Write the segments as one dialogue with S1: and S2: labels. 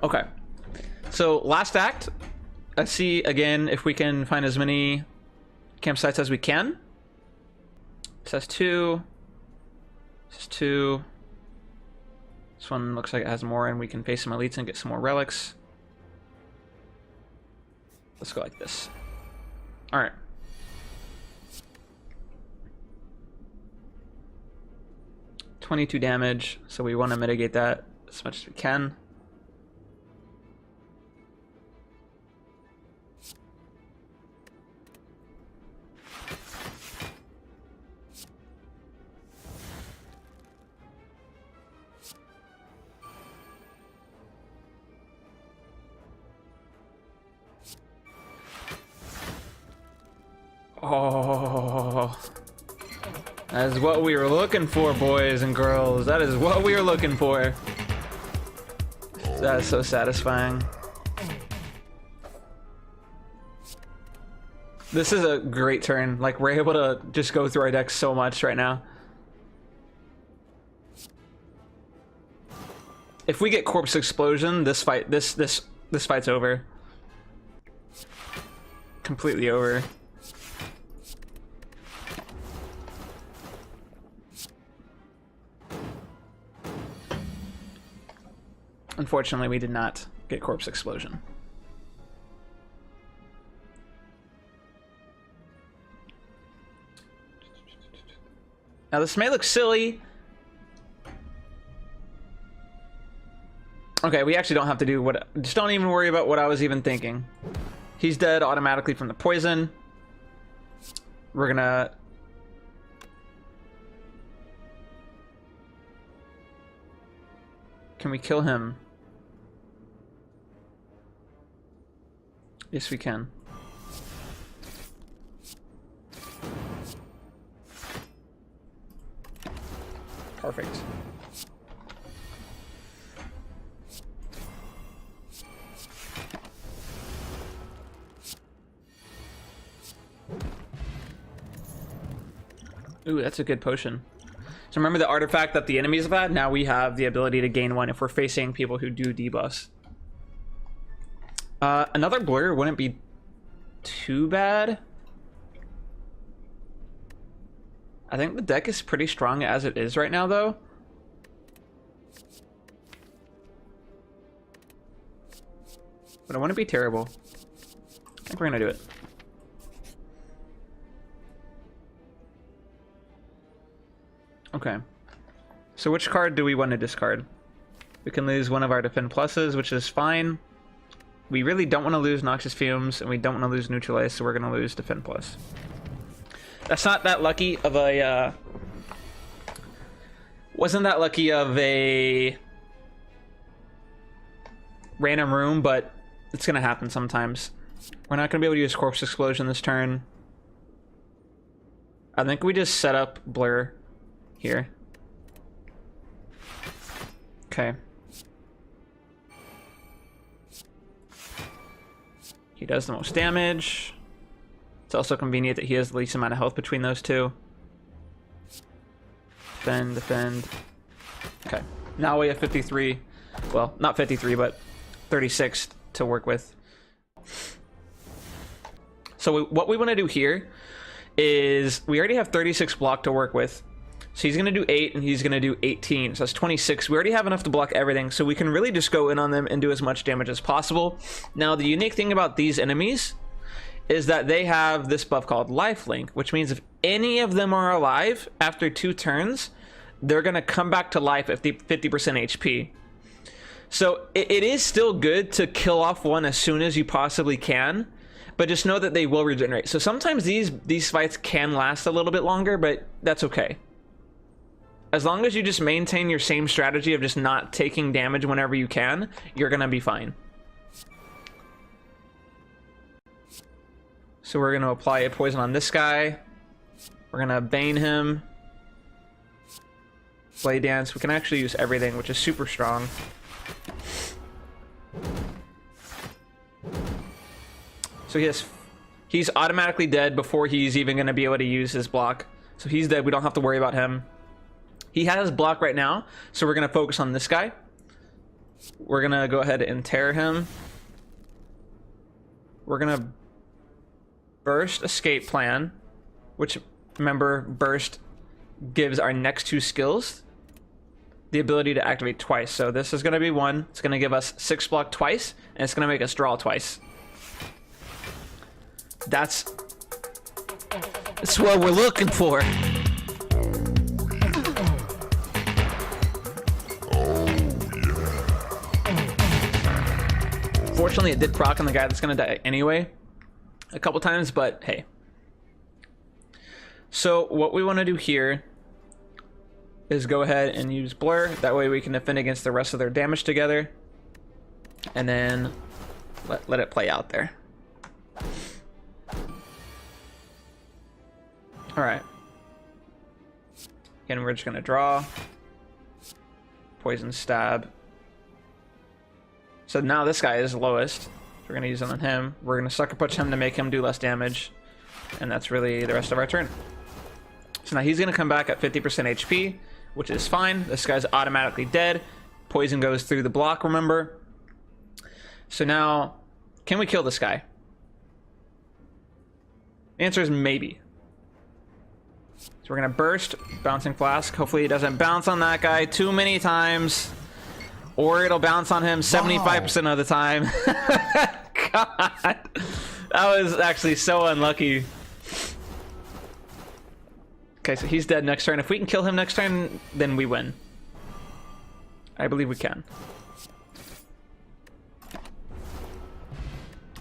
S1: Okay. So last act. Let's see again if we can find as many campsites as we can. This has 2. This has 2. This one looks like it has more, and we can face some elites and get some more relics. Let's go like this. All right. $22 damage, so we want to mitigate that as much as we can. Oh, that is what we were looking for, boys and girls. That is what we were looking for. That is so satisfying. This is a great turn. Like, we're able to just go through our deck so much right now. If we get Corpse Explosion, this fight's over. Completely over. Unfortunately, we did not get Corpse Explosion. Now this may look silly. Okay, we actually don't have to do what... Just don't even worry about what I was even thinking. He's dead automatically from the poison. We're gonna... Can we kill him? Yes, we can. Perfect. Ooh, that's a good potion. So remember the artifact that the enemies have had? Now we have the ability to gain one if we're facing people who do debuffs. Another blur wouldn't be too bad. I think the deck is pretty strong as it is right now, though. But it wouldn't be terrible. I think we're gonna do it. Okay. So which card do we want to discard? We can lose one of our defend pluses, which is fine. We really don't want to lose Noxious Fumes, and we don't want to lose Neutralize, so we're going to lose defend plus. That's not that lucky of a... wasn't that lucky of a random room, but it's going to happen sometimes. We're not going to be able to use Corpse Explosion this turn. I think we just set up Blur here. Okay. He does the most damage. It's also convenient that he has the least amount of health between those two. Defend, defend. Okay. Now we have 53. Well, not 53, but 36 to work with. So what we want to do here is we already have 36 block to work with. So he's going to do 8 and he's going to do 18. So that's 26. We already have enough to block everything. So we can really just go in on them and do as much damage as possible. Now, the unique thing about these enemies is that they have this buff called Lifelink, which means if any of them are alive after 2 turns, they're going to come back to life at 50% HP. So it is still good to kill off one as soon as you possibly can, but just know that they will regenerate. So sometimes these fights can last a little bit longer, but that's okay. As long as you just maintain your same strategy of just not taking damage whenever you can, you're gonna be fine. So we're gonna apply a poison on this guy. We're gonna bane him. Blade Dance. We can actually use everything, which is super strong. So he's automatically dead before he's even gonna be able to use his block. So he's dead, we don't have to worry about him. He has block right now, so we're going to focus on this guy. We're gonna go ahead and tear him. We're gonna burst escape plan, which, remember, burst gives our next 2 skills the ability to activate twice. So this is gonna be 1. It's gonna give us 6 block twice, and it's gonna make us draw twice. That's what we're looking for. Fortunately, it did proc on the guy that's gonna die anyway a couple times, but hey. So what we want to do here is go ahead and use blur. That way we can defend against the rest of their damage together, and then let it play out there. All right. Again, we're just gonna draw. Poison stab. So now this guy is lowest. We're gonna use it on him. We're gonna sucker punch him to make him do less damage, and that's really the rest of our turn. So now he's gonna come back at 50% HP, which is fine. This guy's automatically dead. Poison goes through the block, remember? So now, can we kill this guy? The answer is maybe. So we're gonna burst, bouncing flask. Hopefully he doesn't bounce on that guy too many times, or it'll bounce on him 75% of the time. God, that was actually so unlucky. Okay, so he's dead next turn. If we can kill him next turn, then we win. I believe we can.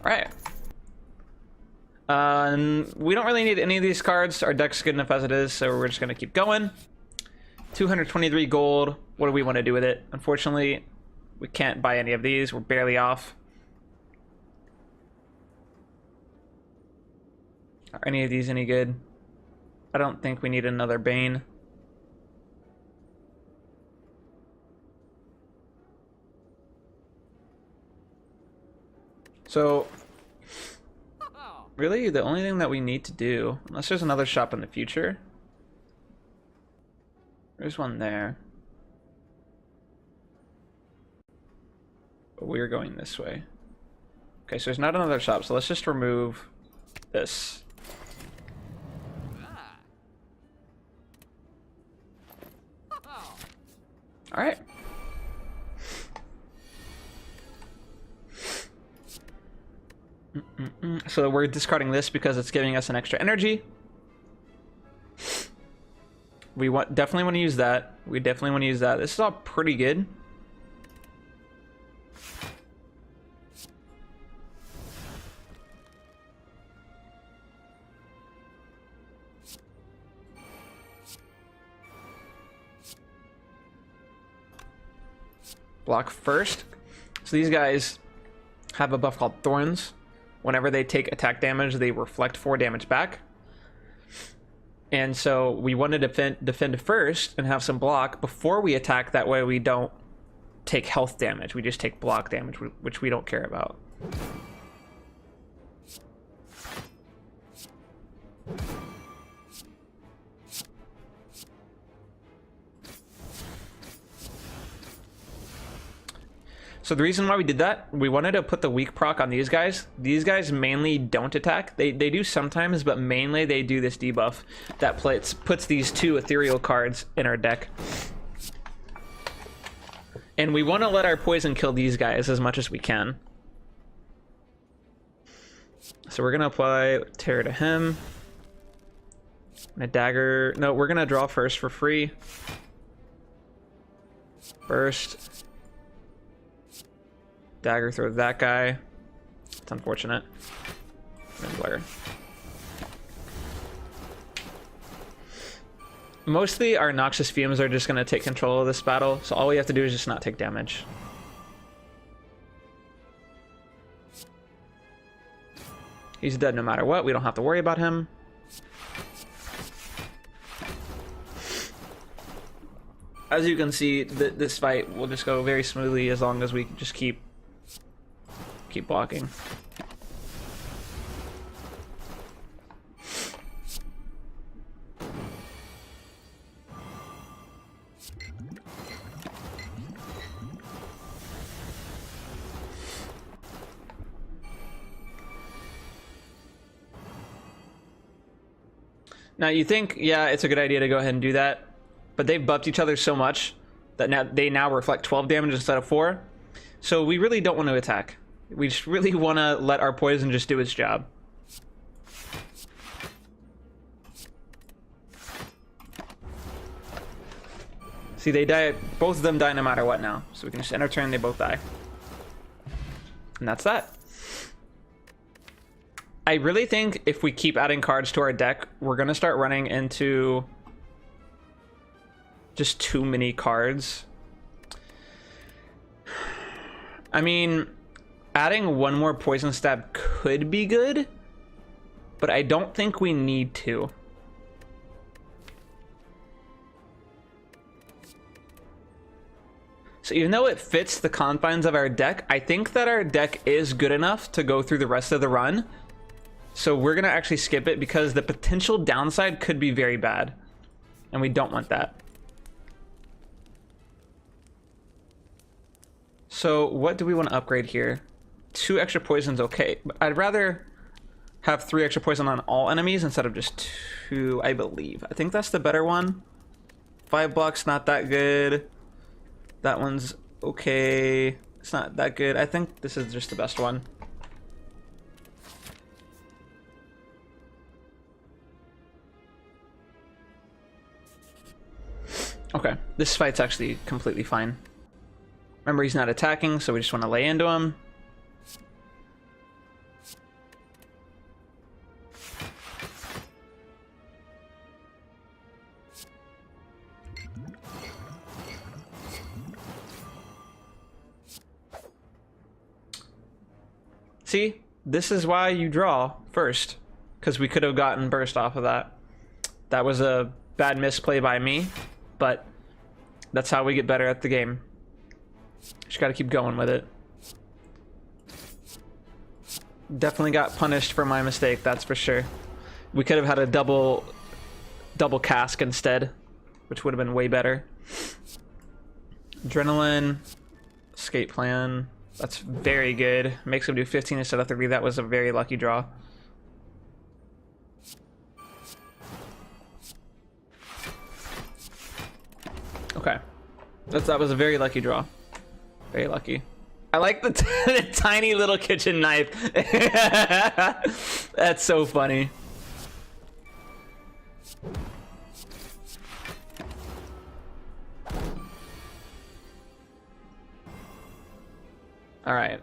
S1: Alright. We don't really need any of these cards. Our deck's good enough as it is, so we're just going to keep going. 223 gold. What do we want to do with it? Unfortunately, we can't buy any of these. We're barely off. Are any of these any good? I don't think we need another Bane. So, really, the only thing that we need to do, unless there's another shop in the future. There's one there. But we're going this way. Okay, so there's not another shop, so let's just remove this. All right. So we're discarding this because it's giving us an extra energy. We definitely want to use that. We definitely want to use that. This is all pretty good. Block first. So these guys have a buff called Thorns. Whenever they take attack damage, they reflect 4 damage back. And so we want to defend first and have some block before we attack. That way we don't take health damage. We just take block damage, which we don't care about. So the reason why we did that, we wanted to put the weak proc on these guys. These guys mainly don't attack. They do sometimes, but mainly they do this debuff that puts these 2 ethereal cards in our deck. And we want to let our poison kill these guys as much as we can. So we're going to apply Terror to him. And a dagger. No, we're going to draw first for free. Burst. Dagger throw that guy. It's unfortunate. And blur. Mostly our Noxious Fumes are just going to take control of this battle, so all we have to do is just not take damage. He's dead no matter what. We don't have to worry about him. As you can see, this fight will just go very smoothly as long as we just keep blocking. Now you think, yeah, it's a good idea to go ahead and do that, but they've buffed each other so much that now they reflect 12 damage instead of 4. So we really don't want to attack. We just really want to let our poison just do its job. See, they die. Both of them die no matter what now. So we can just end our turn, they both die. And that's that. I really think if we keep adding cards to our deck, we're going to start running into just too many cards. I mean, adding one more poison stab could be good, but I don't think we need to. So even though it fits the confines of our deck, I think that our deck is good enough to go through the rest of the run. So we're going to actually skip it because the potential downside could be very bad. And we don't want that. So what do we want to upgrade here? 2 extra poisons, okay. But I'd rather have 3 extra poison on all enemies instead of just 2, I believe. I think that's the better one. 5 blocks, not that good. That one's okay. It's not that good. I think this is just the best one. Okay, this fight's actually completely fine. Remember, he's not attacking, so we just want to lay into him. See, this is why you draw first, because we could have gotten burst off of that. That was a bad misplay by me, but that's how we get better at the game. Just gotta keep going with it. Definitely got punished for my mistake, that's for sure. We could have had a double cask instead, which would have been way better. Adrenaline, escape plan. That's very good. Makes him do 15 instead of 30. That was a very lucky draw. Okay. That was a very lucky draw. Very lucky. I like the, the tiny little kitchen knife. That's so funny. All right.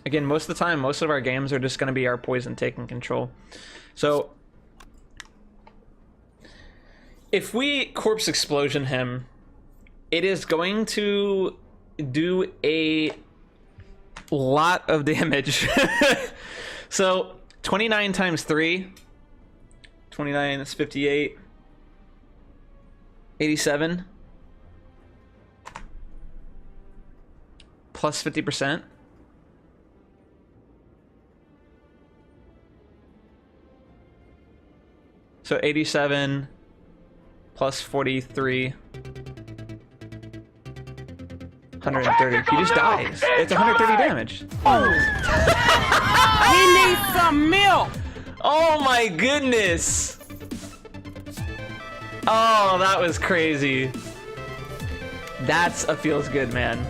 S1: Again, most of the time, most of our games are just going to be our poison taking control. So if we corpse explosion him, it is going to do a lot of damage. So 29 times 3, 29, that's 58, 87, plus 50%. So 87 plus 43, 130. He just dies. It's 130 damage. Oh.
S2: He needs some milk.
S1: Oh my goodness. Oh, that was crazy. That's a feels good, man.